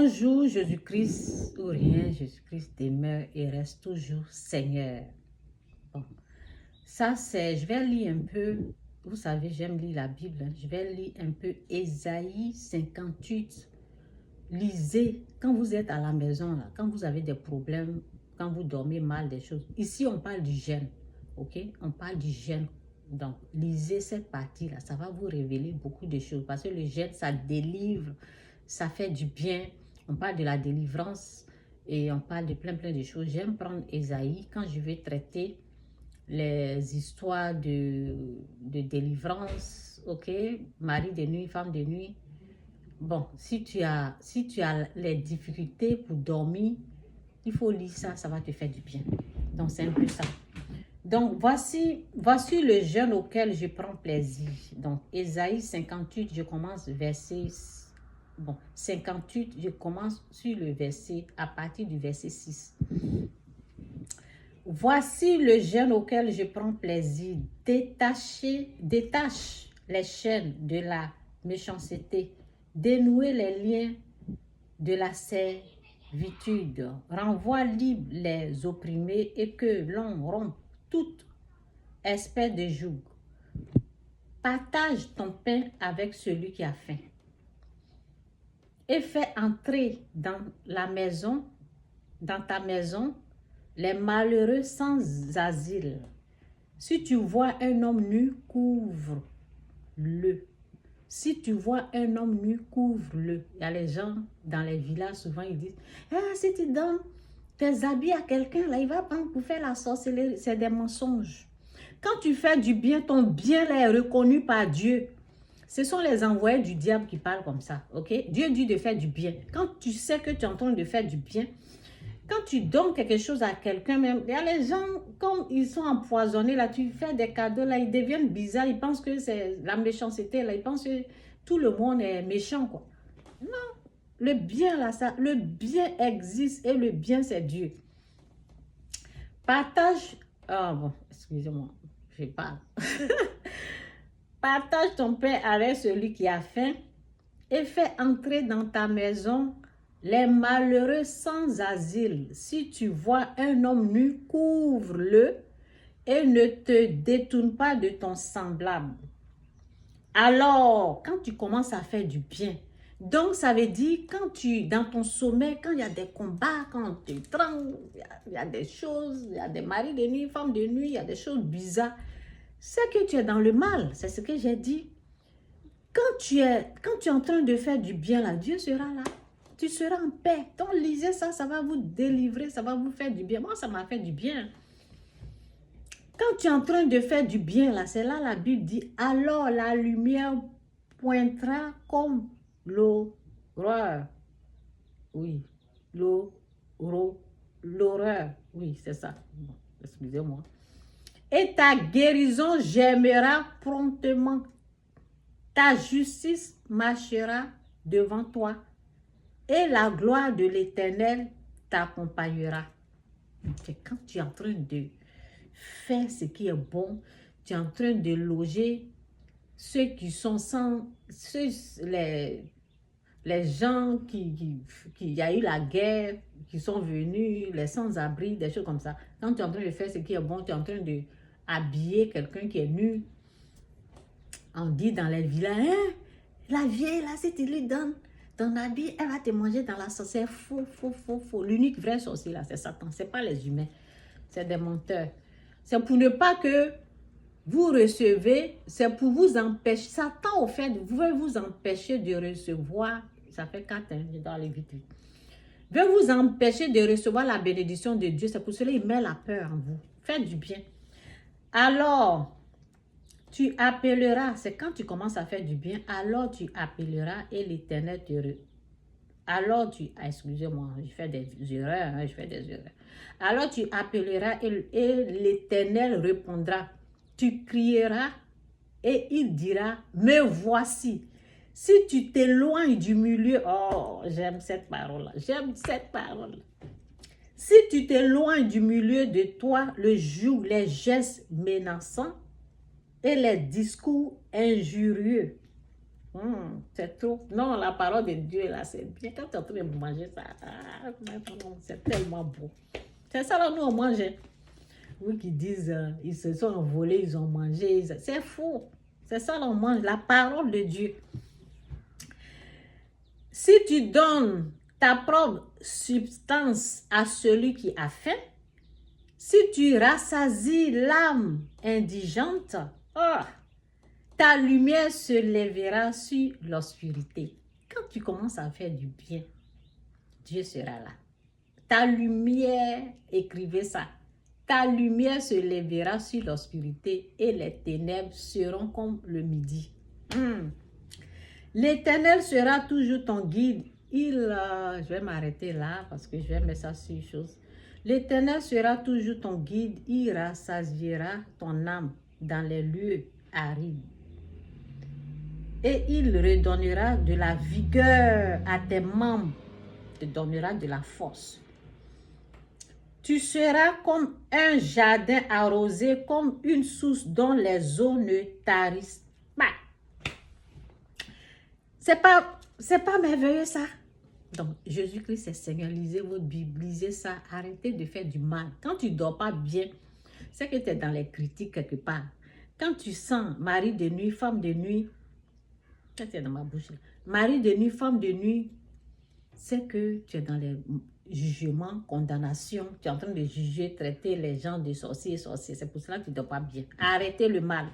jour, Jésus-Christ ou rien, Jésus-Christ demeure et reste toujours Seigneur. Bon, ça c'est, je vais lire un peu, vous savez, j'aime lire la Bible, hein. Je vais lire un peu Ésaïe 58. Lisez, quand vous êtes à la maison, là, quand vous avez des problèmes, quand vous dormez mal, des choses. Ici, on parle du jeûne, ok? On parle du jeûne. Donc, lisez cette partie-là, ça va vous révéler beaucoup de choses. Parce que le jeûne, ça délivre, ça fait du bien. On parle de la délivrance et on parle de plein de choses. J'aime prendre Ésaïe quand je vais traiter les histoires de délivrance, ok? Mari de nuit, femme de nuit. Bon, si tu as les difficultés pour dormir, il faut lire ça, ça va te faire du bien. Donc, c'est un peu ça. Donc, voici le jeûne auquel je prends plaisir. Donc, Ésaïe 58, je commence verset... Bon, 58, je commence sur le verset, à partir du verset 6. Voici le jeûne auquel je prends plaisir. Détache les chaînes de la méchanceté. Dénouer les liens de la servitude. Renvoie libre les opprimés et que l'on rompe toute espèce de joug. Partage ton pain avec celui qui a faim. Et fais entrer dans ta maison, les malheureux sans asile. Si tu vois un homme nu, couvre-le. Si tu vois un homme nu, couvre-le. Il y a les gens dans les villages, souvent ils disent, si tu donnes tes habits à quelqu'un, là, il va prendre pour faire la sorcellerie. C'est des mensonges. Quand tu fais du bien, ton bien là, est reconnu par Dieu. Ce sont les envoyés du diable qui parlent comme ça, ok? Dieu dit de faire du bien. Quand tu sais que tu es en train de faire du bien, quand tu donnes quelque chose à quelqu'un même, il y a les gens, comme ils sont empoisonnés, là, tu fais des cadeaux, là, ils deviennent bizarres, ils pensent que c'est la méchanceté, là, ils pensent que tout le monde est méchant, quoi. Non, le bien, là, ça, le bien existe et le bien, c'est Dieu. Partage, bon, excusez-moi, je parle. Partage ton pain avec celui qui a faim et fais entrer dans ta maison les malheureux sans asile. Si tu vois un homme nu, couvre-le et ne te détourne pas de ton semblable. Alors, quand tu commences à faire du bien, donc ça veut dire quand dans ton sommeil, quand il y a des combats, quand tu trembles, il y a des choses, il y a des maris de nuit, femmes de nuit, il y a des choses bizarres. C'est que tu es dans le mal, c'est ce que j'ai dit. Quand tu es en train de faire du bien, là, Dieu sera là. Tu seras en paix. Donc, lisez ça, ça va vous délivrer, ça va vous faire du bien. Moi, ça m'a fait du bien. Quand tu es en train de faire du bien, là, c'est là la Bible dit, alors la lumière pointera comme l'horreur. Oui, l'horreur. Oui, c'est ça. Bon, excusez-moi. Et ta guérison germera promptement. Ta justice marchera devant toi et la gloire de l'Éternel t'accompagnera. Quand tu es en train de faire ce qui est bon, tu es en train de loger ceux qui sont les gens qui y a eu la guerre, qui sont venus, les sans-abri, des choses comme ça. Quand tu es en train de faire ce qui est bon, tu es en train de habiller quelqu'un qui est nu. On dit dans les villages, la vieille là, si tu lui donnes ton habit, elle va te manger dans la sauce. C'est faux, faux, faux, faux. L'unique vrai sorcier là, c'est Satan. Ce n'est pas les humains. C'est des menteurs. C'est pour ne pas que vous recevez, c'est pour vous empêcher. Satan, au fait, veut vous empêcher de recevoir. Ça fait 4 ans, je dois aller vite. Veut vous empêcher de recevoir la bénédiction de Dieu. C'est pour cela qu'il met la peur en vous. Faites du bien. Alors, tu appelleras, c'est quand tu commences à faire du bien, alors tu appelleras et l'Éternel te... Alors tu... excusez-moi, je fais des erreurs, hein, je fais des erreurs. Alors tu appelleras et l'Éternel répondra. Tu crieras et il dira, me voici. Si tu t'éloignes du milieu... Oh, j'aime cette parole-là, j'aime cette parole. Si tu t'éloignes du milieu de toi, le joug, les gestes menaçants, et les discours injurieux. C'est trop. Non, la parole de Dieu, là, c'est bien. Quand tu es en train de manger ça, c'est tellement beau. C'est ça, là, nous, on mange. Oui, qui disent, ils se sont envolés, ils ont mangé. C'est faux. C'est ça, là, on mange. La parole de Dieu. Si tu donnes ta propre substance à celui qui a faim, si tu rassasies l'âme indigente, ta lumière se lèvera sur l'obscurité. Quand tu commences à faire du bien, Dieu sera là. Ta lumière, écrivez ça, ta lumière se lèvera sur l'obscurité et les ténèbres seront comme le midi. L'Éternel sera toujours ton guide. Je vais m'arrêter là parce que je vais mettre ça sur une chose. L'Éternel sera toujours ton guide. Il rassasiera ton âme dans les lieux arides. Et il redonnera de la vigueur à tes membres. Te donnera de la force. Tu seras comme un jardin arrosé, comme une source dont les eaux ne tarissent pas. C'est pas merveilleux ça? Donc, Jésus-Christ est Seigneur. Lisez votre Bible, lisez ça. Arrêtez de faire du mal. Quand tu ne dors pas bien, c'est que tu es dans les critiques quelque part. Quand tu sens mari de nuit, femme de nuit, c'est dans ma bouche. Mari de nuit, femme de nuit, c'est que tu es dans les jugements, condamnations. Tu es en train de juger, traiter les gens de sorciers et sorciers. C'est pour cela que tu ne dors pas bien. Arrêtez le mal.